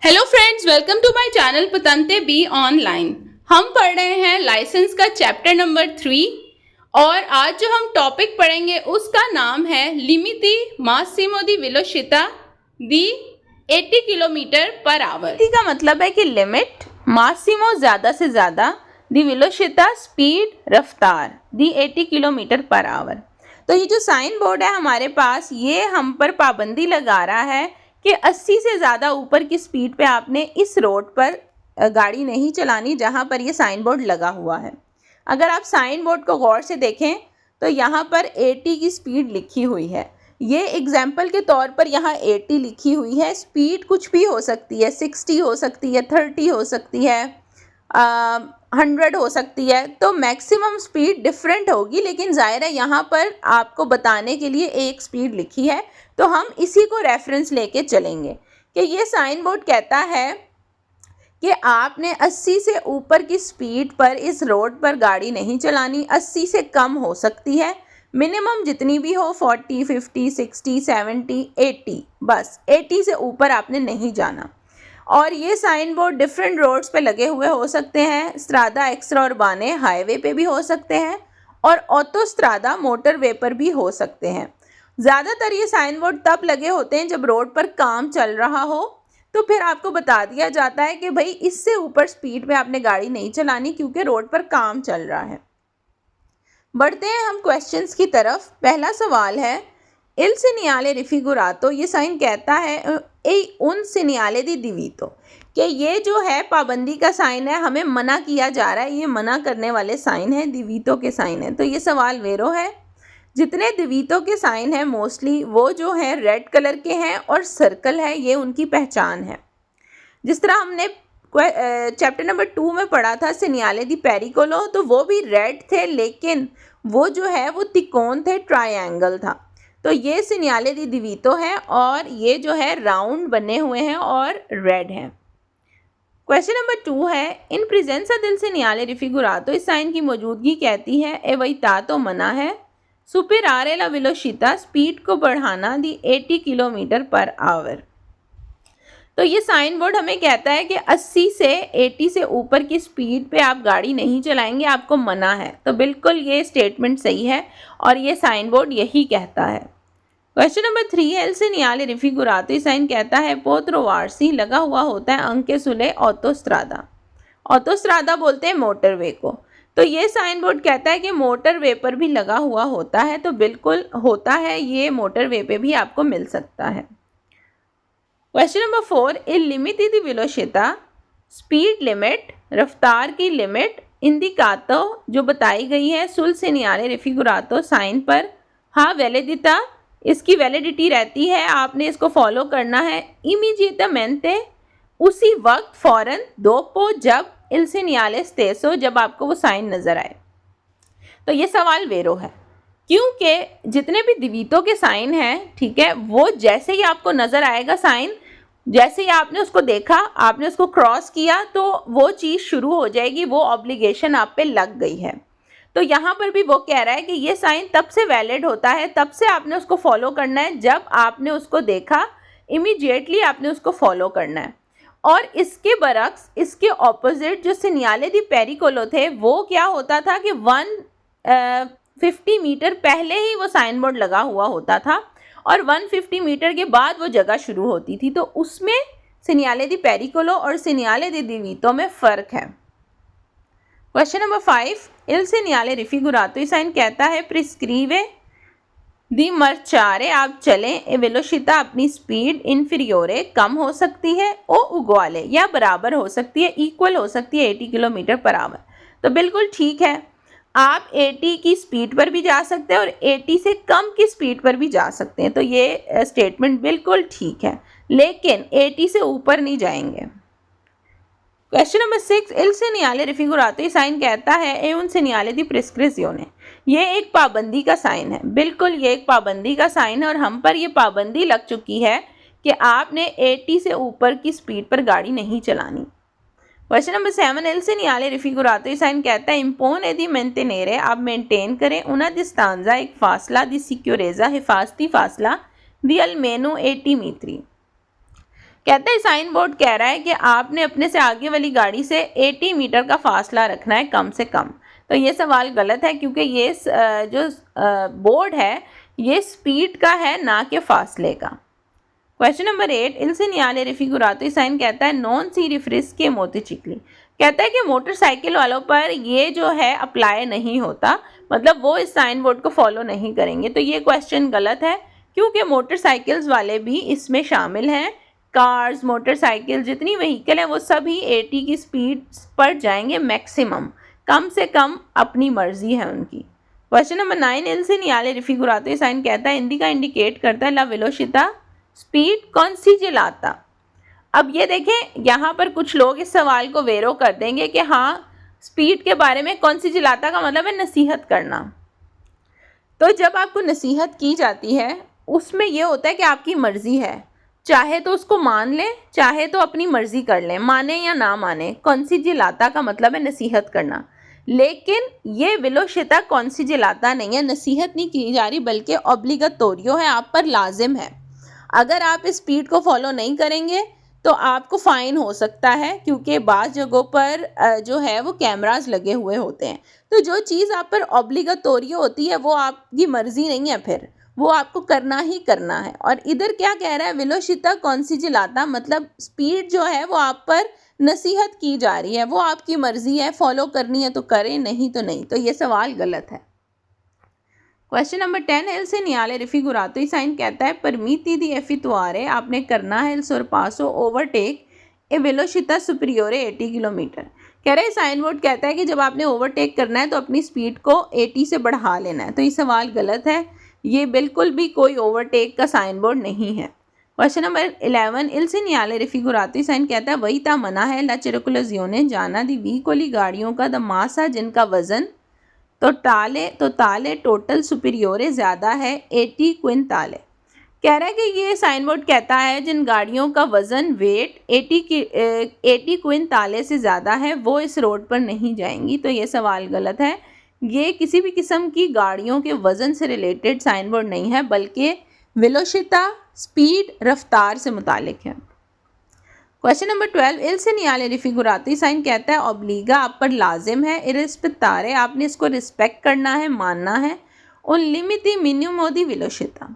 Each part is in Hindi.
Hello friends, welcome to my channel पतंते बी ऑनलाइन। हम पढ़ रहे हैं लाइसेंस का चैप्टर नंबर 3 और आज जो हम टॉपिक पढ़ेंगे उसका नाम है लिमिति Masimo the वेलोसिटà the 80 kilometre per our. का मतलब है कि लिमिट, मासिमो ज़्यादा से ज़्यादा, दी वेलोसिटà स्पीड रफ्तार, दी 80 किलोमीटर पर आवर। तो ये जो साइन बोर्ड है हमारे पास, ये हम पर पाबंदी लगा रहा है कि 80 से ज़्यादा ऊपर की स्पीड पे आपने इस रोड पर गाड़ी नहीं चलानी जहाँ पर ये साइन बोर्ड लगा हुआ है। अगर आप साइन बोर्ड को गौर से देखें तो यहाँ पर 80 की स्पीड लिखी हुई है। ये एग्जाम्पल के तौर पर यहाँ 80 लिखी हुई है। स्पीड कुछ भी हो सकती है, 60 हो सकती है, 30 हो सकती है, 100 हो सकती है। तो मैक्सिमम स्पीड डिफरेंट होगी, लेकिन ज़ाहिर है यहाँ पर आपको बताने के लिए एक स्पीड लिखी है, तो हम इसी को रेफरेंस लेके चलेंगे कि ये साइन बोर्ड कहता है कि आपने 80 से ऊपर की स्पीड पर इस रोड पर गाड़ी नहीं चलानी। 80 से कम हो सकती है, मिनिमम जितनी भी हो 40, 50, 60, 70, 80, बस 80 से ऊपर आपने नहीं जाना। और ये साइन बोर्ड डिफरेंट रोड्स पे लगे हुए हो सकते हैं। स्ट्रादा एक्स्ट्रा उर्बाने हाईवे पे भी हो सकते हैं और ऑटोस्ट्रादा मोटरवे पर भी हो सकते हैं। ज़्यादातर ये साइन बोर्ड तब लगे होते हैं जब रोड पर काम चल रहा हो, तो फिर आपको बता दिया जाता है कि भाई इससे ऊपर स्पीड में आपने गाड़ी नहीं चलानी क्योंकि रोड पर काम चल रहा है। बढ़ते हैं हम क्वेश्चंस की तरफ। पहला सवाल है इल सीनियाले रिफिगुरातो। ये साइन कहता है उन सीनियाले दी दिवीतो कि ये जो है पाबंदी का साइन है, हमें मना किया जा रहा है, ये मना करने वाले साइन है, दिवीतो के साइन है। तो ये सवाल वेरो है। जितने दिवीतो के साइन हैं मोस्टली वो जो है रेड कलर के हैं और सर्कल है, ये उनकी पहचान है। जिस तरह हमने चैप्टर नंबर 2 में पढ़ा था सीनियाले दी पेरिकोलो, तो वो भी रेड थे, लेकिन वो जो है वो तिकोन थे, ट्रायंगल था। तो ये सीनियाले दी दिवीतो है और ये जो है राउंड बने हुए हैं और रेड हैं। क्वेश्चन नंबर 2 है इन प्रेजेंसा दिल सीनियाले रिफिगुरातो। इस साइन की मौजूदगी कहती है ए वही तो मना है सुपेरारे ला वेलोसिटà स्पीड को बढ़ाना दी 80 किलोमीटर पर आवर। तो ये साइन बोर्ड हमें कहता है कि 80 से 80 से ऊपर की स्पीड पे आप गाड़ी नहीं चलाएंगे, आपको मना है। तो बिल्कुल ये स्टेटमेंट सही है और ये साइन बोर्ड यही कहता है। क्वेश्चन नंबर 3 है एल सीनियाले रिफिगुरातो। साइन कहता है पोत्रोवार्सी लगा हुआ होता है अंके सुले ऑटोस्ट्रादा। ऑटोस्ट्रादा बोलते हैं मोटरवे को। तो ये साइन बोर्ड कहता है कि मोटरवे पर भी लगा हुआ होता है। तो बिल्कुल होता है, ये मोटरवे पे भी आपको मिल सकता है। क्वेश्चन नंबर 4 इल लिमिति दी वेलोसिटà स्पीड लिमिट, रफ्तार की लिमिट इंडिकातो जो बताई गई है सुल सीनियाले रिफिगुरातो साइन पर हाँ वैलिडिटा, इसकी वैलिडिटी रहती है, आपने इसको फॉलो करना है इमीडिएटमेंटे, उसी वक्त फौरन, दोपो जब, इल सीनियाले स्टेसो जब आपको वो साइन नज़र आए। तो ये सवाल वेरो है क्योंकि जितने भी दिवीतो के साइन हैं, ठीक है, वो जैसे ही आपको नज़र आएगा साइन, जैसे ही आपने उसको देखा, आपने उसको क्रॉस किया, तो वो चीज़ शुरू हो जाएगी, वो ऑब्लिगेशन आप पे लग गई है। तो यहाँ पर भी वो कह रहा है कि ये साइन तब से वैलिड होता है, तब से आपने उसको फॉलो करना है जब आपने उसको देखा, इमीडिएटली आपने उसको फॉलो करना है। और इसके बरक्स, इसके ऑपोजिट जो सीनियाले दी पेरिकोलो थे, वो क्या होता था कि 150 मीटर पहले ही वो साइन बोर्ड लगा हुआ होता था और 150 मीटर के बाद वो जगह शुरू होती थी। तो उसमें सीनियाले दी पेरिकोलो और सीनियाले दी दिवीतो में फ़र्क है। क्वेश्चन नंबर 5 इल सीनियाले रिफिगुरातो। साइन कहता है प्रिस्क्रीवे दी मर्चारे आप चलें ए वेलोसिटà अपनी स्पीड इन्फीरियोरे कम हो सकती है, ओ उगवाले या बराबर हो सकती है, इक्वल हो सकती है 80 किलोमीटर पर आवर। तो बिल्कुल ठीक है, आप 80 की स्पीड पर भी जा सकते हैं और 80 से कम की स्पीड पर भी जा सकते हैं। तो ये स्टेटमेंट बिल्कुल ठीक है, लेकिन 80 से ऊपर नहीं जाएंगे। क्वेश्चन नंबर 6 इल सीनियाले रिफिगुरातो। साइन कहता है ए उन सीनियाले दी प्रिस्क्रिजियोने। ये एक पाबंदी का साइन है, बिल्कुल ये एक पाबंदी का साइन है और हम पर ये पाबंदी लग चुकी है कि आपने 80 से ऊपर की स्पीड पर गाड़ी नहीं चलानी। क्वेश्चन नंबर 7 एल सीनियाले रिफिगुरातो। साइन कहता है इम्पोने दी मेंटेनेरे आप मेंटेन करें उना डिस्टांजा एक फासला दी सिक्योरेजा हिफाजती फासला दी अलमेनो 80 मीटरी। कहता है साइन बोर्ड कह रहा है कि आपने अपने से आगे वाली गाड़ी से 80 मीटर का फासला रखना है कम से कम। तो ये सवाल गलत है क्योंकि ये जो बोर्ड है ये स्पीड का है ना कि फासले का। क्वेश्चन नंबर 8 इल्सिनियाले रिफिगुरातो साइन कहता है नॉन सी रिफ्रिस के मोटरसाइकिल, कहता है कि मोटरसाइकिल वालों पर ये जो है अप्लाई नहीं होता, मतलब वो इस साइन बोर्ड को फॉलो नहीं करेंगे। तो ये क्वेश्चन गलत है क्योंकि मोटरसाइकिल्स वाले भी इसमें शामिल हैं। कार्स, मोटरसाइकिल, जितनी व्हीकल है वो सभी 80 की स्पीड पर जाएंगे मैक्सिमम, कम से कम अपनी मर्जी है उनकी। क्वेश्चन नंबर 9 इल्सिनियाले रिफिगुरातो साइन कहता है इंडिका इंडिकेट करता है ला वेलोसिटा स्पीड कॉन्सिजिलाता। अब ये देखें यहाँ पर कुछ लोग इस सवाल को वेरो कर देंगे कि हाँ स्पीड के बारे में कॉन्सिजिलाता का मतलब है नसीहत करना। तो जब आपको नसीहत की जाती है उसमें यह होता है कि आपकी मर्जी है, चाहे तो उसको मान लें चाहे तो अपनी मर्जी कर लें, माने या ना माने। कॉन्सिजिलाता का मतलब है नसीहत करना, लेकिन ये वेलोसिटा कॉन्सिजिलाता नहीं है, नसीहत नहीं की जा रही बल्कि ऑब्लिगटोरियो है, आप पर लाजिम है। अगर आप इस स्पीड को फॉलो नहीं करेंगे तो आपको फ़ाइन हो सकता है क्योंकि बाज़ जगहों पर जो है वो कैमरास लगे हुए होते हैं। तो जो चीज़ आप पर ऑब्लिगटोरियो होती है वो आपकी मर्ज़ी नहीं है, फिर वो आपको करना ही करना है। और इधर क्या कह रहा है वेलोसिटा कॉन्सिजिलाता, मतलब स्पीड जो है वो आप पर नसीहत की जा रही है, वो आपकी मर्ज़ी है, फॉलो करनी है तो करें, नहीं तो नहीं। तो ये सवाल गलत है। क्वेश्चन नंबर 10 इल्सिनियाले रिफिगुरातो साइन कहता है परमिति दी एफितुआरे, आपने करना है इल सोरपासो ओवरटेक ए वेलोसिटा सुपीरियोरे 80 किलोमीटर। कह रहे हैं साइन बोर्ड कहता है कि जब आपने ओवरटेक करना है तो अपनी स्पीड को 80 से बढ़ा लेना है। तो ये सवाल गलत है, ये बिल्कुल भी कोई ओवरटेक का साइन बोर्ड नहीं है। क्वेश्चन नंबर 11 इल्सिनियाले रिफिगुरातो साइन कहता है वही ता मना है ला चिरकुलजियोने जाना दी व्हीकोली गाड़ियों का द मासा जिनका वजन तो ताले टोटल सुपीरियोरे ज़्यादा है 80 क्विंटाले। कह रहा है कि ये साइन बोर्ड कहता है जिन गाड़ियों का वज़न वेट 80 क्विंटाले से ज़्यादा है वो इस रोड पर नहीं जाएंगी। तो ये सवाल गलत है, ये किसी भी किस्म की गाड़ियों के वज़न से रिलेटेड साइन बोर्ड नहीं है बल्कि वेलोसिटा स्पीड रफ्तार से मुतालिक है। क्वेश्चन नंबर 12 इल्सिनियाले रिफिगुरातो साइन कहता है ऑब्लिगा आप पर लाजिम है, इरिस्पेत्तारे आपने इसको रिस्पेक्ट करना है, मानना है, उन लिमिटी मिनिमो दी वेलोसिटा।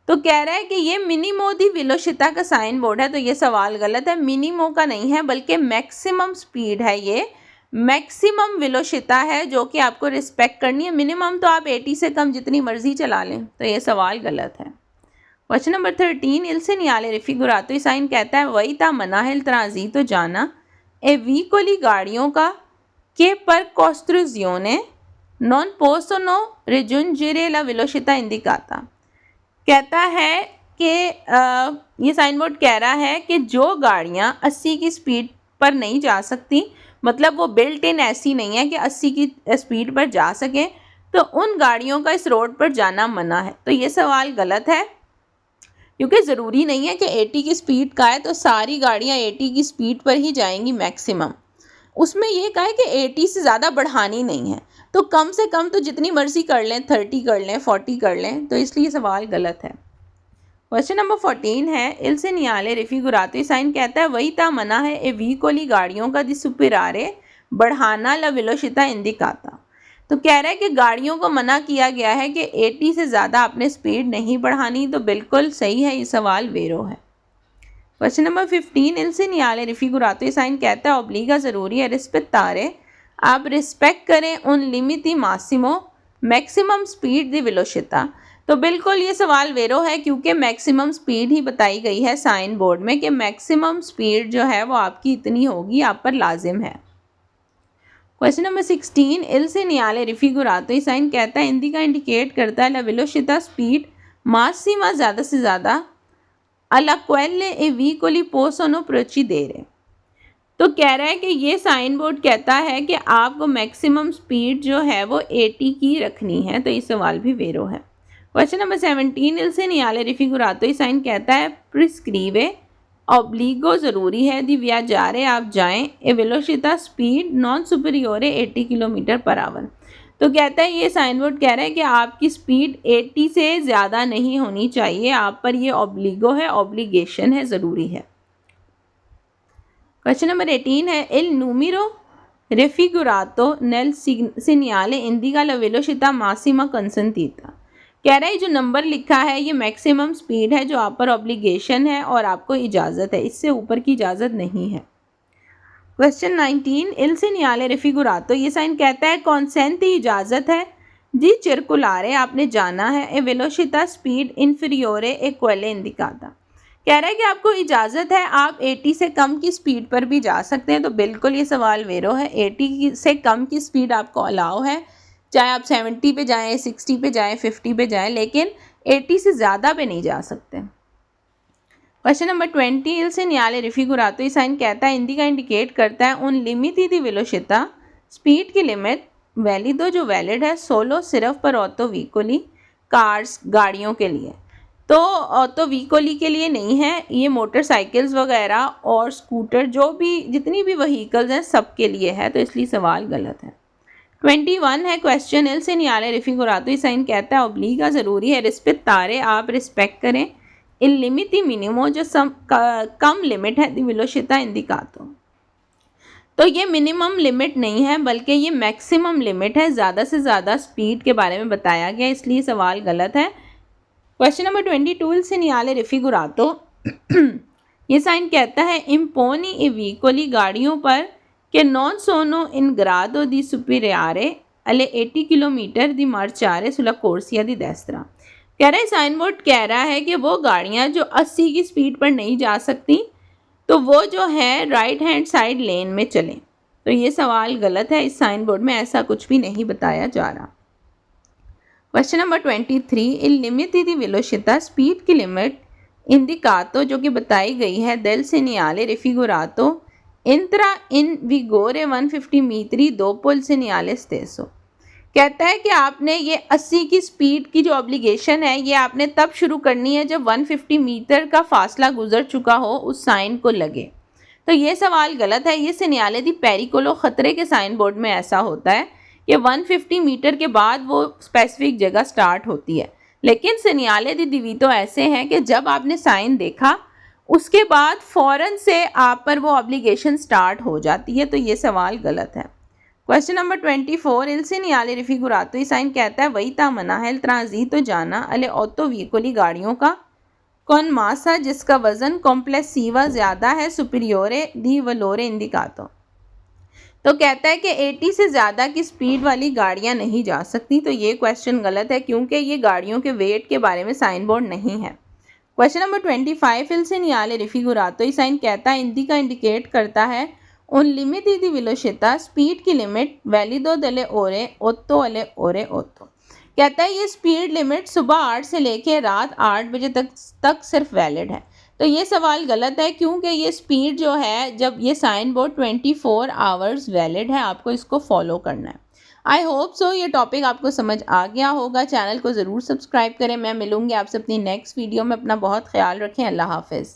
तो कह रहा है कि ये मिनिमो दी वेलोसिटा का साइन बोर्ड है। तो ये सवाल गलत है, मिनिमो का नहीं है बल्कि मैक्सिमम स्पीड है, ये मैक्सिमम वेलोसिटा है जो कि आपको रिस्पेक्ट करनी है। मिनिमम तो आप 80 से कम जितनी मर्जी चला लें। तो ये सवाल गलत है। क्वेश्चन नंबर 13 इल्सिनियाले रिफिगुरातो साइन कहता है वही ता मना है तराजी तो जाना ए व्हीकोली गाड़ियों का के पर कोस्ट्रुजियोने नॉन पोसोनो रिजुंजिरे ला वेलोसिटा इंडिकाता। कहता है कि ये साइन बोर्ड कह रहा है कि जो गाड़ियाँ 80 की स्पीड पर नहीं जा सकती, मतलब वो बिल्ट इन ऐसी नहीं है कि 80 की स्पीड पर जा सकें, तो उन गाड़ियों का इस रोड पर जाना मना है। तो ये सवाल गलत है क्योंकि ज़रूरी नहीं है कि 80 की स्पीड का है तो सारी गाड़ियाँ 80 की स्पीड पर ही जाएंगी मैक्सिमम। उसमें ये कहा है कि 80 से ज़्यादा बढ़ानी नहीं है, तो कम से कम तो जितनी मर्जी कर लें, 30 कर लें, 40 कर लें। तो इसलिए सवाल गलत है। क्वेश्चन नंबर 14 है इल्सिनियाले रिफिगुरातो साइन कहता है वही ता मना है ए व्हीकोली गाड़ियों का दी सुपीरारे बढ़ाना ला वेलोसिटा इंडिकाता। तो कह रहा है कि गाड़ियों को मना किया गया है कि 80 से ज़्यादा आपने स्पीड नहीं बढ़ानी। तो बिल्कुल सही है, ये सवाल वेरो है। क्वेश्चन नंबर 15 इल्सिनियाले रिफिगुरातो साइन कहता है ऑब्लिगा ज़रूरी है रिस्पेत्तारे आप रिस्पेक्ट करें उन लिमिटी मासिमो मैक्सिमम स्पीड दी वेलोसिटा। तो बिल्कुल ये सवाल वेरो है क्योंकि मैक्सिमम स्पीड ही बताई गई है साइन बोर्ड में कि मैक्सिमम स्पीड जो है वो आपकी इतनी होगी, आप पर लाजिम है। क्वेश्चन नंबर 16 इल्सिनियाले रिफिगुरातो साइन कहता है इंडिका इंडिकेट करता है ला वेलोसिटा स्पीड मासिमा ज़्यादा से ज़्यादा अला क्वेले ए व्हीकोली पोसोनो प्रोसीडेरे। तो कह रहा है कि ये साइन बोर्ड कहता है कि आपको मैक्सिमम स्पीड जो है वो 80 की रखनी है। तो ये सवाल भी वेरो है। क्वेश्चन नंबर 17 इल्सिनियाले रिफिगुरातो साइन कहता है प्रिस्क्रीवे ऑब्लिगो ज़रूरी है दी वियाजारे आप जाएं ए वेलोसिटा स्पीड नॉन सुपीरियोरे 80 किलोमीटर पर आवर। तो कहता है ये साइन बोर्ड कह रहा है कि आपकी स्पीड 80 से ज़्यादा नहीं होनी चाहिए, आप पर ये ऑब्लिगो है, ऑब्लिगेशन है, ज़रूरी है। क्वेश्चन नंबर 18 है इल नूमेरो रेफिगुरातो नेल सीनियाले इंडिका ला वेलोसिटà मासिमा कंसंटीता। कह रहा है जो नंबर लिखा है ये मैक्सिमम स्पीड है जो आप पर ऑब्लिगेशन है और आपको इजाज़त है, इससे ऊपर की इजाज़त नहीं है। क्वेश्चन 19 इल सीनियाले रेफिगुरातो, ये साइन कहता है कॉन्सेंटी इजाज़त है दी circolare, आपने जाना है ए वेलोसिटà स्पीड इन्फीरियोरे ए क्वेले इंडिकाता। कह रहा है कि आपको इजाज़त है आप 80 से कम की स्पीड पर भी जा सकते हैं, तो बिल्कुल ये सवाल वेरो है। 80 से कम की स्पीड आपको अलाउ है, चाहे आप 70 पे जाएं, 60 पे जाएं, 50 पे जाएं, लेकिन 80 से ज़्यादा पे नहीं जा सकते। क्वेश्चन नंबर 20 इल सीनियाले रेफिगुरातो, ये साइन कहता है इंडिका इंडिकेट करता है उन लिमिटी दी वेलोसिटà, स्पीड की लिमिट वैलिडो जो वैलिड है सोलो सिर्फ पर ऑटो व्हीकोली कार्स गाड़ियों के लिए, तो ऑटो व्हीकोली के लिए नहीं है, ये मोटरसाइकिल्स वगैरह और स्कूटर जो भी जितनी भी व्हीकल्स हैं सब के लिए है, तो इसलिए सवाल गलत है। 21 है क्वेश्चन इल सीनियाले रेफिगुरातो, ये साइन कहता है ऑब्लिगा ज़रूरी है रिस्पेक्टारे, आप रिस्पेक्ट करें इल लिमिटी मिनिमो जो कम लिमिट है दी वेलोसिटà इंडिकातो, तो ये मिनिमम लिमिट नहीं है बल्कि ये मैक्सिमम लिमिट है, ज़्यादा से ज़्यादा स्पीड के बारे में बताया गया, इसलिए सवाल गलत है। क्वेश्चन नंबर 22 इल सीनियाले रेफिगुरातो, ये साइन कहता है इम्पोनी ए व्हीकोली गाड़ियों पर के नॉन सोनो इन ग्रादो दी सुपीरियारे अले 80 किलोमीटर दी मार्चारे सुला कोर्सिया दी डेस्त्रा। कह रहा है साइन बोर्ड कह रहा है कि वो गाड़ियाँ जो 80 की स्पीड पर नहीं जा सकती तो वो जो है राइट हैंड साइड लेन में चलें, तो ये सवाल गलत है, इस साइन बोर्ड में ऐसा कुछ भी नहीं बताया जा रहा। क्वेश्चन नंबर 23 इल लिमिटी दी वेलोसिटà, स्पीड की लिमिट इंडिकातो जो कि बताई गई है डेल सीनियाले रेफिगुरातो इंत्रा इन विगोरे 150 मीटरी दोपो इल सीनियाले स्टेसो। कहता है कि आपने ये 80 की स्पीड की जो ऑब्लिगेशन है ये आपने तब शुरू करनी है जब 150 मीटर का फासला गुजर चुका हो उस साइन को लगे, तो ये सवाल गलत है। ये सीनियाले दी पेरिकोलो ख़तरे के साइन बोर्ड में ऐसा होता है कि 150 मीटर के बाद वो स्पेसिफिक जगह स्टार्ट होती है, लेकिन सीनियाले दी डिवीटो ऐसे हैं कि जब आपने साइन देखा उसके बाद फ़ौरन से आप पर वो ऑब्लिगेशन स्टार्ट हो जाती है, तो ये सवाल गलत है। क्वेश्चन नंबर 24 इल सीनियाले रेफिगुरातो, ये साइन कहता है वही तामना है ट्रांजीतो जाना अले ऑटो व्हीकोली गाड़ियों का कौन मासा जिसका वजन कॉम्प्लेक्सिवा ज़्यादा है सुपीरियोरे दी वलोरे इंडिकातो, तो कहता है कि 80 से ज़्यादा की स्पीड वाली गाड़ियां नहीं जा सकती, तो ये क्वेश्चन गलत है क्योंकि ये गाड़ियों के वेट के बारे में साइन बोर्ड नहीं है। क्वेश्चन नंबर 25 इल सीनियाले रेफिगुरातो, ये साइन कहता है इंडिका इंडिकेट करता है उन लिमिटी दी वेलोसिटà, स्पीड की लिमिट वैलिडो डेले ओरे ओत्तो अले ओरे ओत्तो। कहता है ये स्पीड लिमिट सुबह 8 से लेके रात 8 बजे तक सिर्फ वैलिड है, तो ये सवाल गलत है क्योंकि ये स्पीड जो है जब ये साइन बोर्ड 24 आवर्स वैलिड है, आपको इसको फॉलो करना है। आई होप सो ये टॉपिक आपको समझ आ गया होगा। चैनल को ज़रूर सब्सक्राइब करें। मैं मिलूँगी आपसे अपनी नेक्स्ट वीडियो में। अपना बहुत ख्याल रखें। अल्लाह हाफिज़।